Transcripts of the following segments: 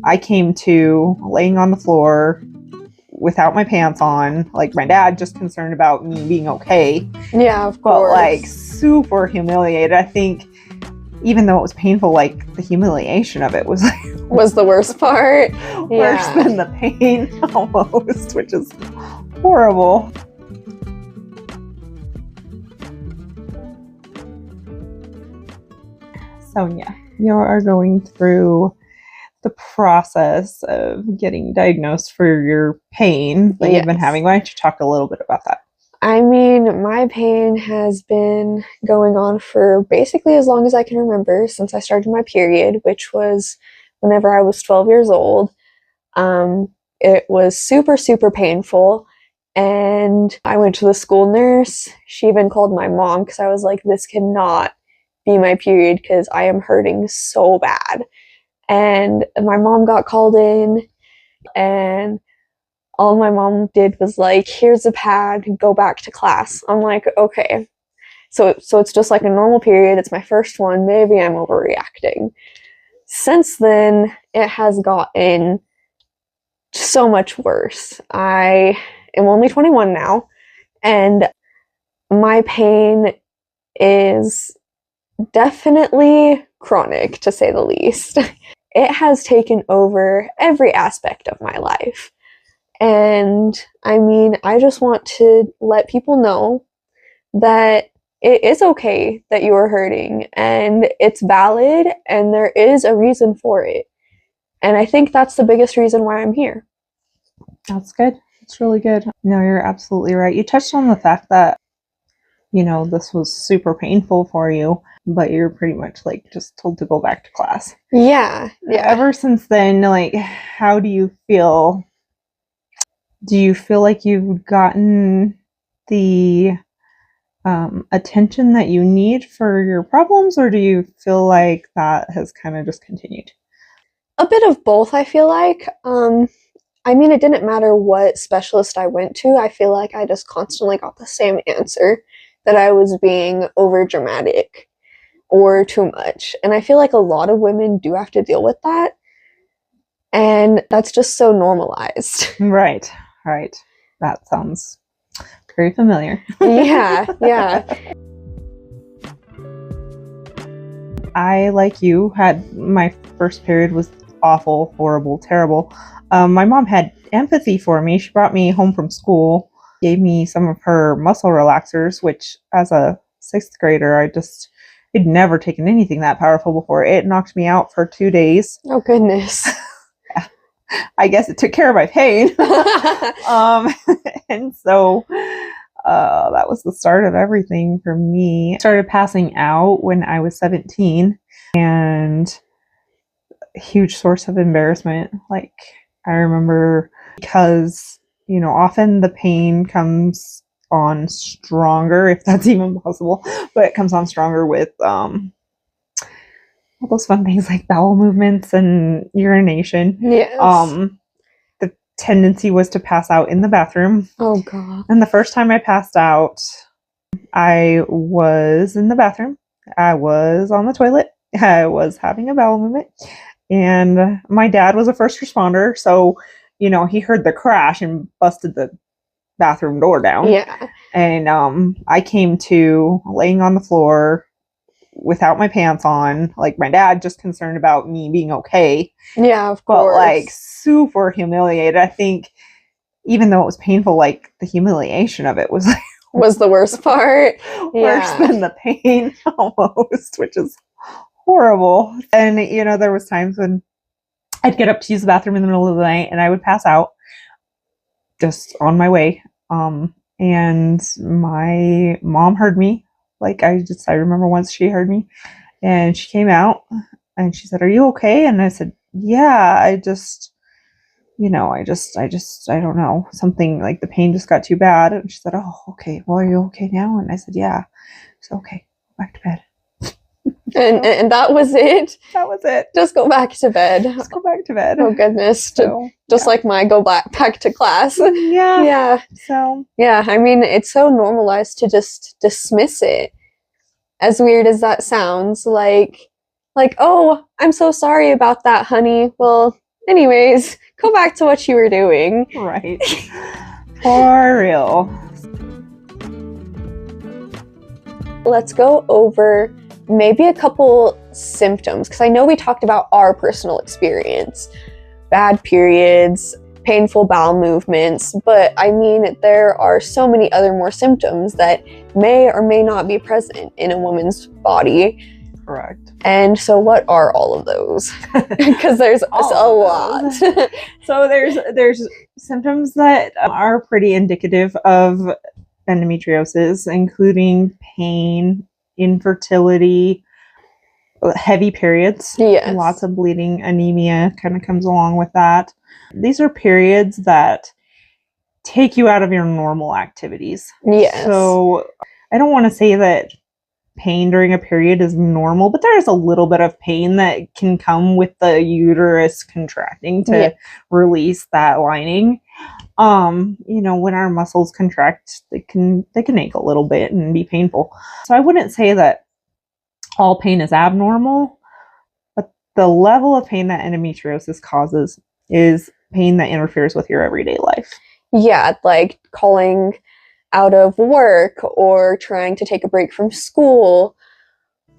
I came to laying on the floor without my pants on, like my dad just concerned about me being okay. Yeah, of but course. like super humiliated. I think even though it was painful, like the humiliation of it was like was the worst part. worse than the pain almost, which is horrible. So yeah, you are going through the process of getting diagnosed for your pain that you've been having. Why don't you talk a little bit about that? I mean, my pain has been going on for basically as long as I can remember, since I started my period, which was whenever I was 12 years old. It was super, super painful. And I went to the school nurse. She even called my mom because I was like, this cannot be my period because I am hurting so bad. And my mom got called in, and all my mom did was like, here's a pad, go back to class. I'm like, okay. So it's just like a normal period. It's my first one. Maybe I'm overreacting. Since then, it has gotten so much worse. I am only 21 now, and my pain is definitely chronic, to say the least. It has taken over every aspect of my life. And I mean, I just want to let people know that it is okay that you are hurting, and it's valid, and there is a reason for it. And I think that's the biggest reason why I'm here. That's good. It's really good. No, you're absolutely right. You touched on the fact that, you know, this was super painful for you, but you're pretty much like just told to go back to class. Yeah. Ever since then, like, how do you feel? Do you feel like you've gotten the attention that you need for your problems, or do you feel like that has kind of just continued? A bit of both, I feel like. I mean, it didn't matter what specialist I went to. I feel like I just constantly got the same answer, that I was being over dramatic or too much. And I feel like a lot of women do have to deal with that. And that's just so normalized. Right. That sounds very familiar. Yeah. I, like you, had my first period was awful, horrible, terrible. My mom had empathy for me. She brought me home from school, gave me some of her muscle relaxers, which as a 6th grader, I'd never taken anything that powerful before. It knocked me out for 2 days. Oh, goodness. Yeah. I guess it took care of my pain. And so that was the start of everything for me. I started passing out when I was 17, and a huge source of embarrassment. Like, I remember, because, you know, often the pain comes on stronger, if that's even possible, but it comes on stronger with all those fun things like bowel movements and urination. Yes. The tendency was to pass out in the bathroom. Oh, God. And the first time I passed out, I was in the bathroom. I was on the toilet. I was having a bowel movement. And my dad was a first responder, so, you know, he heard the crash and busted the bathroom door down. Yeah. And I came to laying on the floor without my pants on, like my dad just concerned about me being okay. Yeah, of course. But like super humiliated. I think even though it was painful, like the humiliation of it was like was the worst part. Worse than the pain almost, which is horrible. And, you know, there was times when I'd get up to use the bathroom in the middle of the night and I would pass out just on my way. And my mom heard me. Like, I remember once she heard me, and she came out and she said, "Are you okay?" And I said, "Yeah, I don't know, something, like the pain just got too bad." And she said, "Oh, okay. Well, are you okay now?" And I said, "Yeah." So, "Okay, back to bed." And that was it. That was it. Just go back to bed. Just go back to bed. Oh, goodness. So, just like my go back to class. Yeah. So. Yeah, I mean, it's so normalized to just dismiss it. As weird as that sounds, like, Like, oh, I'm so sorry about that, honey. Well, anyways, go back to what you were doing. Right. For real. Let's go over maybe a couple symptoms, because I know we talked about our personal experience, bad periods, painful bowel movements, but I mean, there are so many other more symptoms that may or may not be present in a woman's body. Correct. And so what are all of those? Because there's a lot. So there's symptoms that are pretty indicative of endometriosis, including pain, infertility, heavy periods, yes, lots of bleeding, anemia kind of comes along with that. These are periods that take you out of your normal activities. Yes. So I don't want to say that pain during a period is normal, but there is a little bit of pain that can come with the uterus contracting to release that lining. When our muscles contract, they can ache a little bit and be painful. So I wouldn't say that all pain is abnormal, but the level of pain that endometriosis causes is pain that interferes with your everyday life. Yeah, like calling out of work or trying to take a break from school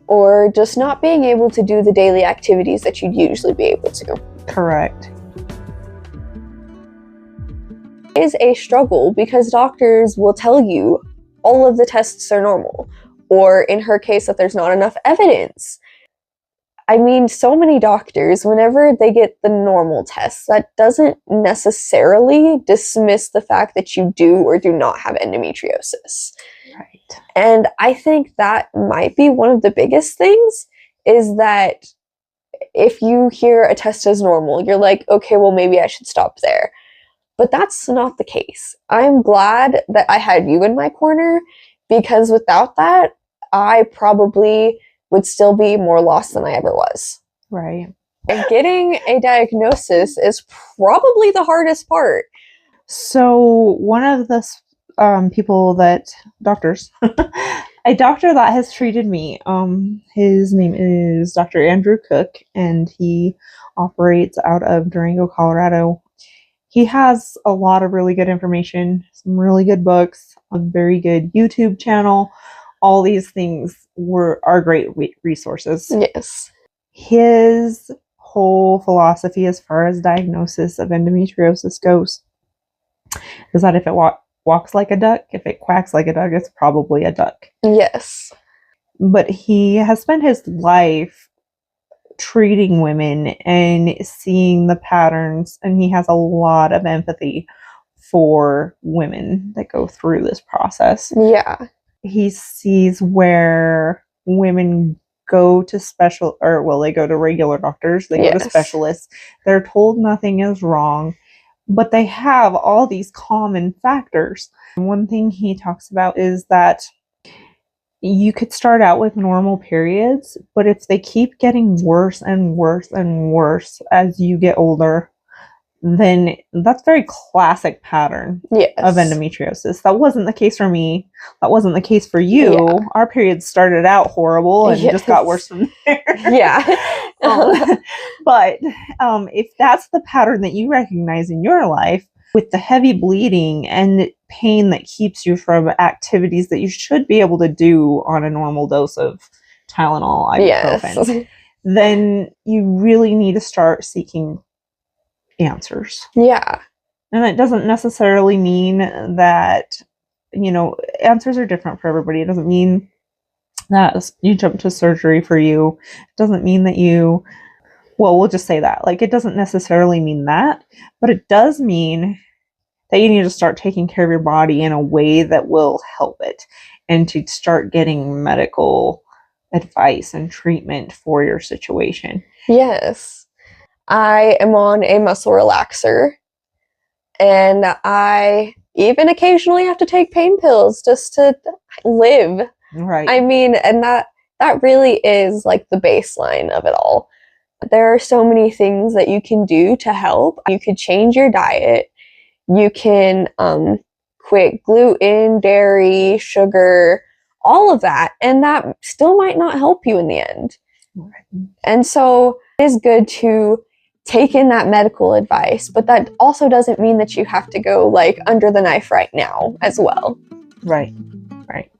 or just not being able to do the daily activities that you'd usually be able to. Correct. It is a struggle because doctors will tell you all of the tests are normal, or in her case that there's not enough evidence. I mean, so many doctors, whenever they get the normal tests, that doesn't necessarily dismiss the fact that you do or do not have endometriosis. Right. And I think that might be one of the biggest things, is that if you hear a test as normal, you're like, okay, well, maybe I should stop there. But that's not the case. I'm glad that I had you in my corner, because without that, I probably would still be more lost than I ever was. Right. And getting a diagnosis is probably the hardest part. So one of the doctors, a doctor that has treated me, his name is Dr. Andrew Cook, and he operates out of Durango, Colorado. He has a lot of really good information, some really good books, a very good YouTube channel. All these things are great resources. Yes. His whole philosophy as far as diagnosis of endometriosis goes is that if it walks like a duck, if it quacks like a duck, it's probably a duck. Yes. But he has spent his life treating women and seeing the patterns, and he has a lot of empathy for women that go through this process. Yeah. He sees where women go to they go to regular doctors, they go to specialists, they're told nothing is wrong, but they have all these common factors. One thing he talks about is that you could start out with normal periods, but if they keep getting worse and worse and worse as you get older, then that's a very classic pattern of endometriosis. That wasn't the case for me. That wasn't the case for you. Yeah. Our periods started out horrible and just got worse from there. Yeah. But if that's the pattern that you recognize in your life, with the heavy bleeding and pain that keeps you from activities that you should be able to do on a normal dose of Tylenol, ibuprofen, then you really need to start seeking answers. Yeah. And that doesn't necessarily mean that, answers are different for everybody. It doesn't mean that you jump to surgery for you. It doesn't mean that we'll just say that. Like, it doesn't necessarily mean that, but it does mean that you need to start taking care of your body in a way that will help it, and to start getting medical advice and treatment for your situation. Yes. I am on a muscle relaxer, and I even occasionally have to take pain pills just to live. Right. I mean, and that really is like the baseline of it all. There are so many things that you can do to help. You could change your diet. You can quit gluten, dairy, sugar, all of that, and that still might not help you in the end. And so it is good to take in that medical advice, but that also doesn't mean that you have to go like under the knife right now as well. Right. Right.